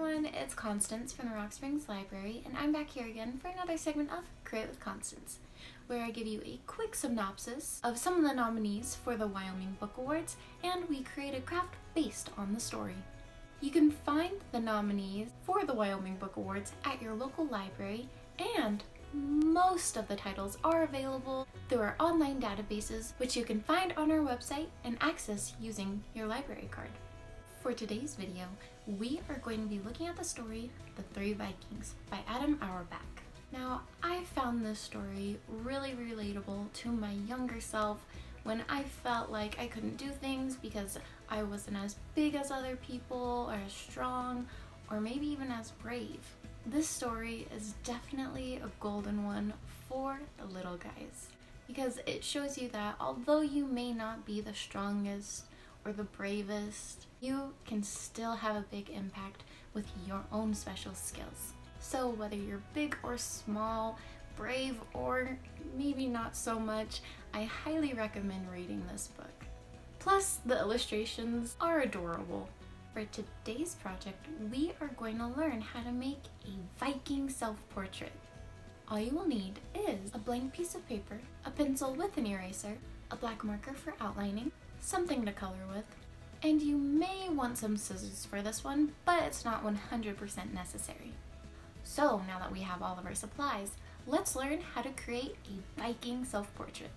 everyone, it's Konstanz from the Rock Springs Library, and I'm back here again for another segment of Create with Konstanz, where I give you a quick synopsis of some of the nominees for the Wyoming Book Awards, and we create a craft based on the story. You can find the nominees for the Wyoming Book Awards at your local library, and most of the titles are available through our online databases, which you can find on our website and access using your library card. For today's video, we are going to be looking at the story, The Three Vikings by Adam Auerbach. Now, I found this story really relatable to my younger self when I felt like I couldn't do things because I wasn't as big as other people, or as strong, or maybe even as brave. This story is definitely a golden one for the little guys, because it shows you that although you may not be the strongest or the bravest, you can still have a big impact with your own special skills. So whether you're big or small, brave or maybe not so much, I highly recommend reading this book. Plus, the illustrations are adorable. For today's project, we are going to learn how to make a Viking Self Portrait. All you will need is a blank piece of paper, a pencil with an eraser, a black marker for outlining, something to color with, and you may want some scissors for this one, but it's not 100% necessary. So now that we have all of our supplies, let's learn how to create a Viking self-portrait.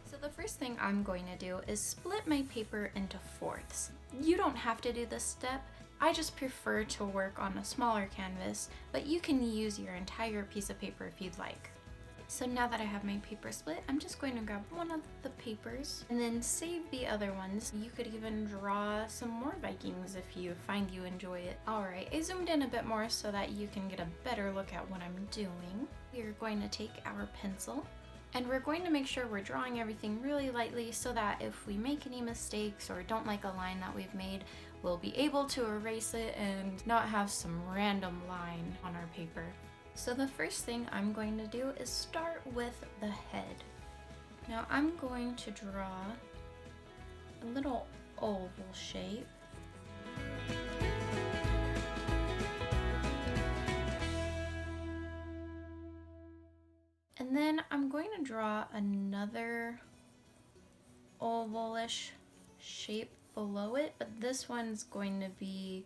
So the first thing I'm going to do is split my paper into fourths. You don't have to do this step. I just prefer to work on a smaller canvas, but you can use your entire piece of paper if you'd like. So now that I have my paper split, I'm just going to grab one of the papers and then save the other ones. You could even draw some more Vikings if you find you enjoy it. Alright, I zoomed in a bit more so that you can get a better look at what I'm doing. We're going to take our pencil and we're going to make sure we're drawing everything really lightly so that if we make any mistakes or don't like a line that we've made, we'll be able to erase it and not have some random line on our paper. So the first thing I'm going to do is start with the head. Now I'm going to draw a little oval shape. And then I'm going to draw another ovalish shape below it, but this one's going to be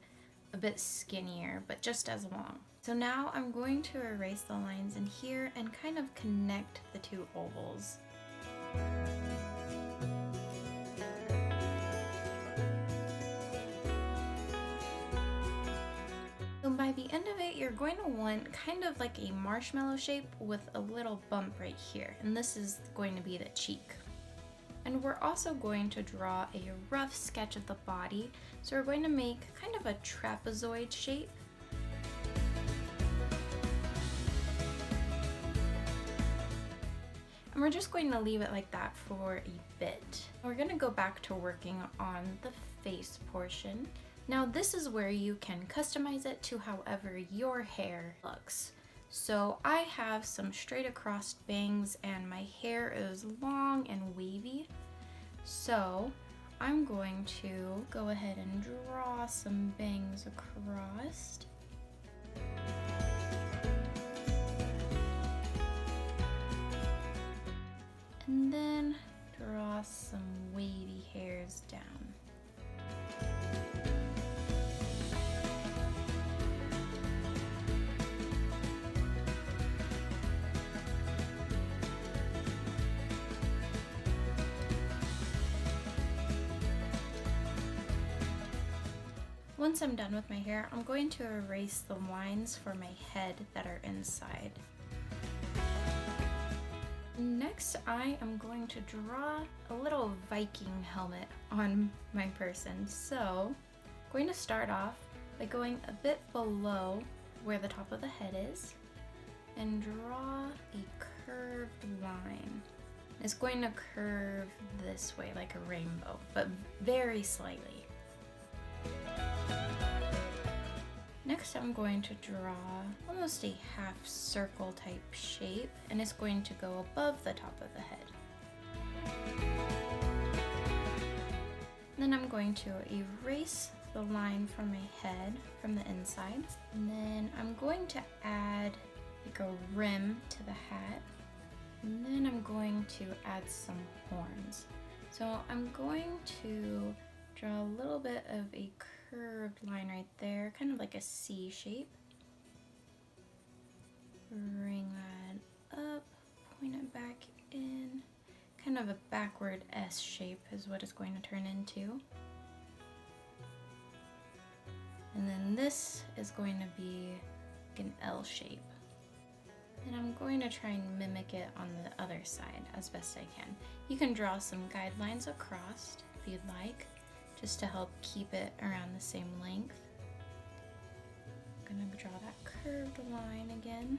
a bit skinnier, but just as long. So now I'm going to erase the lines in here and kind of connect the two ovals. So by the end of it, you're going to want kind of like a marshmallow shape with a little bump right here, and this is going to be the cheek. And we're also going to draw a rough sketch of the body, so we're going to make kind of a trapezoid shape. And we're just going to leave it like that for a bit. We're going to go back to working on the face portion. Now this is where you can customize it to however your hair looks. So I have some straight across bangs and my hair is long and wavy. So I'm going to go ahead and draw some bangs across. And then draw some wavy hairs down. Once I'm done with my hair, I'm going to erase the lines for my head that are inside. Next, I am going to draw a little Viking helmet on my person. So I'm going to start off by going a bit below where the top of the head is and draw a curved line. It's going to curve this way like a rainbow, but very slightly. Next, I'm going to draw almost a half circle type shape, and it's going to go above the top of the head. Then I'm going to erase the line from my head from the inside. And then I'm going to add like a rim to the hat. And then I'm going to add some horns. So I'm going to draw a little bit of a curved line right there, kind of like a C shape. Bring that up, point it back in. Kind of a backward S shape is what it's going to turn into. And then this is going to be like an L shape. And I'm going to try and mimic it on the other side as best I can. You can draw some guidelines across if you'd like, just to help keep it around the same length. I'm gonna draw that curved line again.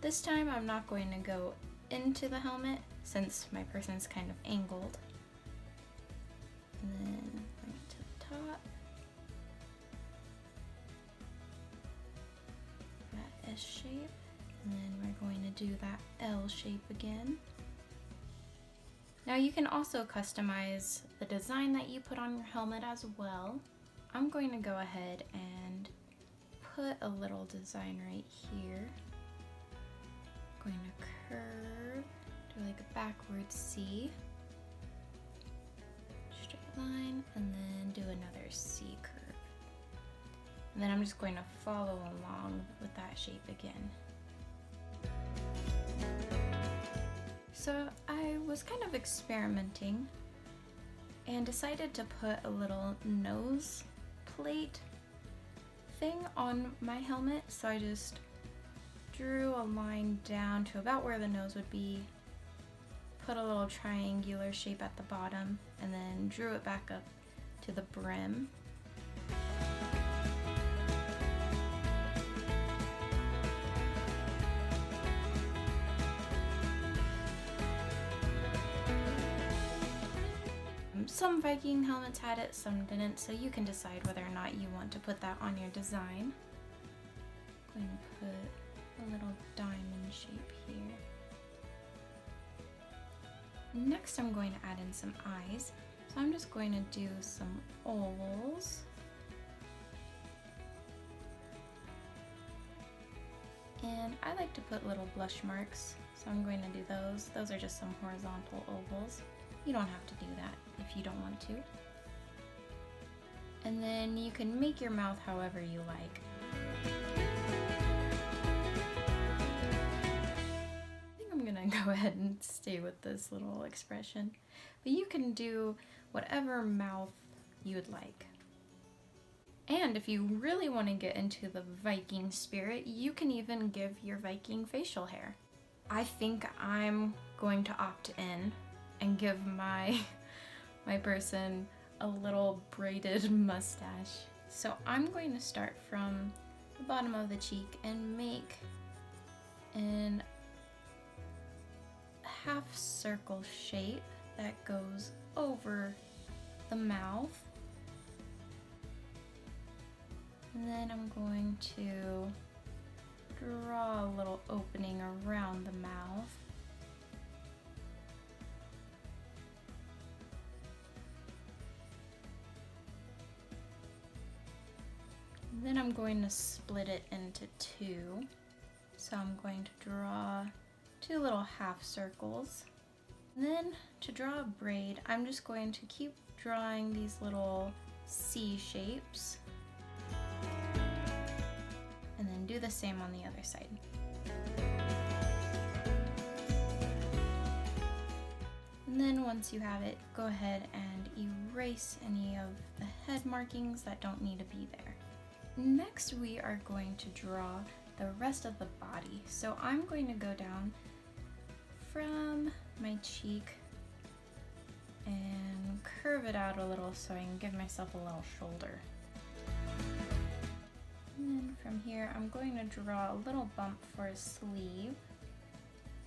This time I'm not going to go into the helmet since my person's kind of angled. And then bring it to the top. That S shape. And then we're going to do that L shape again. Now you can also customize the design that you put on your helmet as well. I'm going to go ahead and put a little design right here. I'm going to curve, do like a backward C, straight line, and then do another C curve. And then I'm just going to follow along with that shape again. So I was kind of experimenting and decided to put a little nose plate thing on my helmet. So I just drew a line down to about where the nose would be, put a little triangular shape at the bottom, and then drew it back up to the brim. Some Viking helmets had it, some didn't, so you can decide whether or not you want to put that on your design. I'm going to put a little diamond shape here. Next I'm going to add in some eyes, so I'm just going to do some ovals. And I like to put little blush marks, so I'm going to do those. Those are just some horizontal ovals. You don't have to do that if you don't want to. And then you can make your mouth however you like. I think I'm gonna go ahead and stay with this little expression. But you can do whatever mouth you'd like. And if you really want to get into the Viking spirit, you can even give your Viking facial hair. I think I'm going to opt in and give my person a little braided mustache. So I'm going to start from the bottom of the cheek and make an half circle shape that goes over the mouth. And then I'm going to draw a little opening around the mouth. Then I'm going to split it into two. So I'm going to draw two little half circles. And then to draw a braid, I'm just going to keep drawing these little C shapes. And then do the same on the other side. And then once you have it, go ahead and erase any of the head markings that don't need to be there. Next, we are going to draw the rest of the body. So I'm going to go down from my cheek and curve it out a little so I can give myself a little shoulder. And then from here, I'm going to draw a little bump for a sleeve,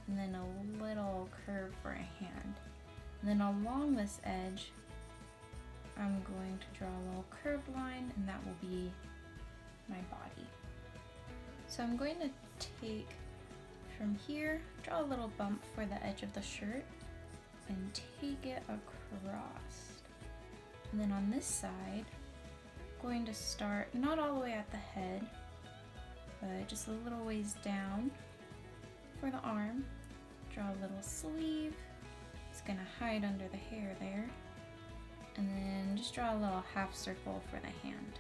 and then a little curve for a hand. And then along this edge, I'm going to draw a little curved line, and that will be my body. So I'm going to take from here, draw a little bump for the edge of the shirt, and take it across. And then on this side, going to start not all the way at the head, but just a little ways down for the arm. Draw a little sleeve. It's gonna hide under the hair there. And then just draw a little half circle for the hand.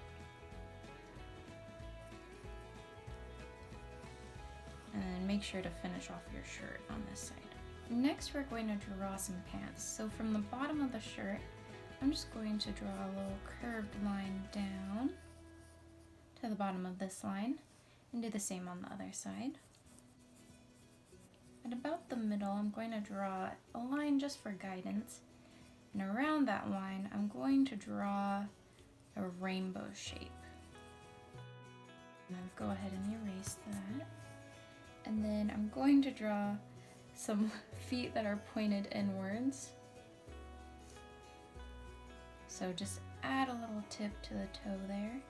And then make sure to finish off your shirt on this side. Next, we're going to draw some pants. So from the bottom of the shirt, I'm just going to draw a little curved line down to the bottom of this line and do the same on the other side. At about the middle, I'm going to draw a line just for guidance. And around that line, I'm going to draw a rainbow shape. And then go ahead and erase that. And then I'm going to draw some feet that are pointed inwards. So just add a little tip to the toe there,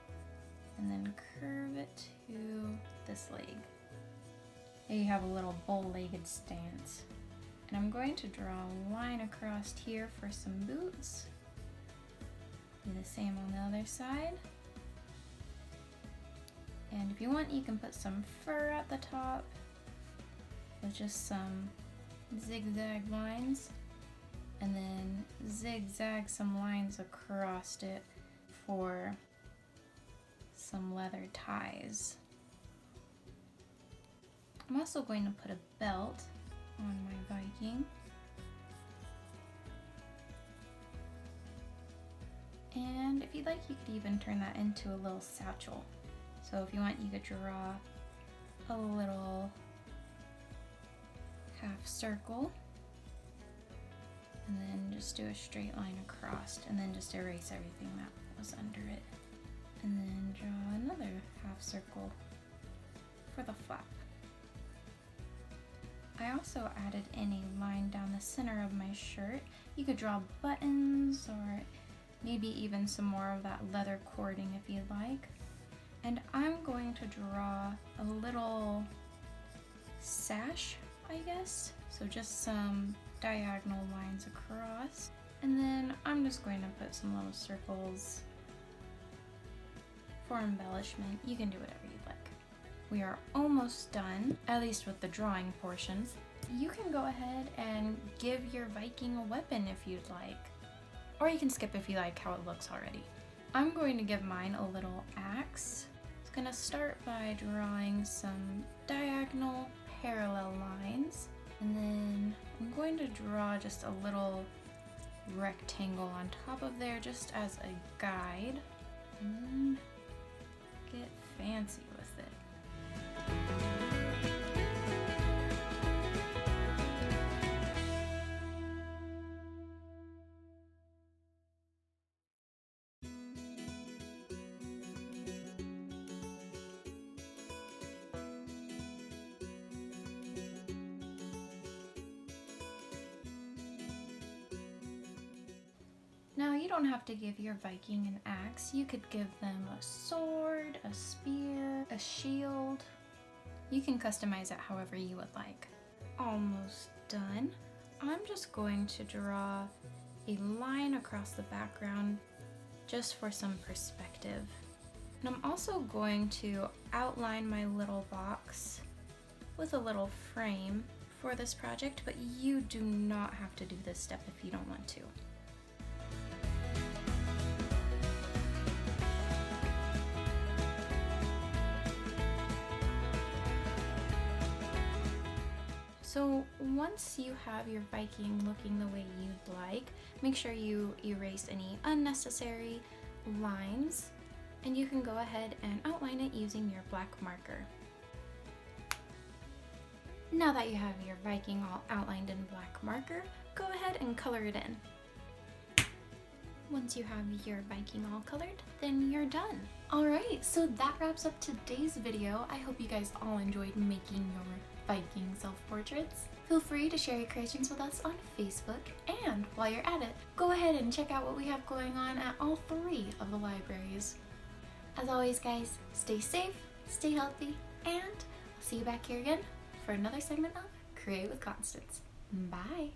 and then curve it to this leg. Here you have a little bow-legged stance. And I'm going to draw a line across here for some boots. Do the same on the other side. And if you want, you can put some fur at the top with just some zigzag lines, and then zigzag some lines across it for some leather ties. I'm also going to put a belt on my Viking. And if you'd like, you could even turn that into a little satchel. So if you want, you could draw a little half circle and then just do a straight line across, and then just erase everything that was under it. And then draw another half circle for the flap. I also added in a line down the center of my shirt. You could draw buttons or maybe even some more of that leather cording if you'd like. And I'm going to draw a little sash, I guess. So just some diagonal lines across. And then I'm just going to put some little circles for embellishment. You can do whatever you'd like. We are almost done, at least with the drawing portion. You can go ahead and give your Viking a weapon if you'd like. Or you can skip if you like how it looks already. I'm going to give mine a little axe. It's gonna start by drawing some diagonal parallel lines. And then I'm going to draw just a little rectangle on top of there just as a guide. And get fancy with it. Now, you don't have to give your Viking an axe. You could give them a sword, a spear, a shield. You can customize it however you would like. Almost done. I'm just going to draw a line across the background just for some perspective. And I'm also going to outline my little box with a little frame for this project, but you do not have to do this step if you don't want to. So once you have your Viking looking the way you'd like, make sure you erase any unnecessary lines, and you can go ahead and outline it using your black marker. Now that you have your Viking all outlined in black marker, go ahead and color it in. Once you have your Viking all colored, then you're done. Alright, so that wraps up today's video. I hope you guys all enjoyed making your Viking self-portraits. Feel free to share your creations with us on Facebook, and while you're at it, go ahead and check out what we have going on at all 3 of the libraries. As always guys, stay safe, stay healthy, and I'll see you back here again for another segment of Create with Konstanz. Bye!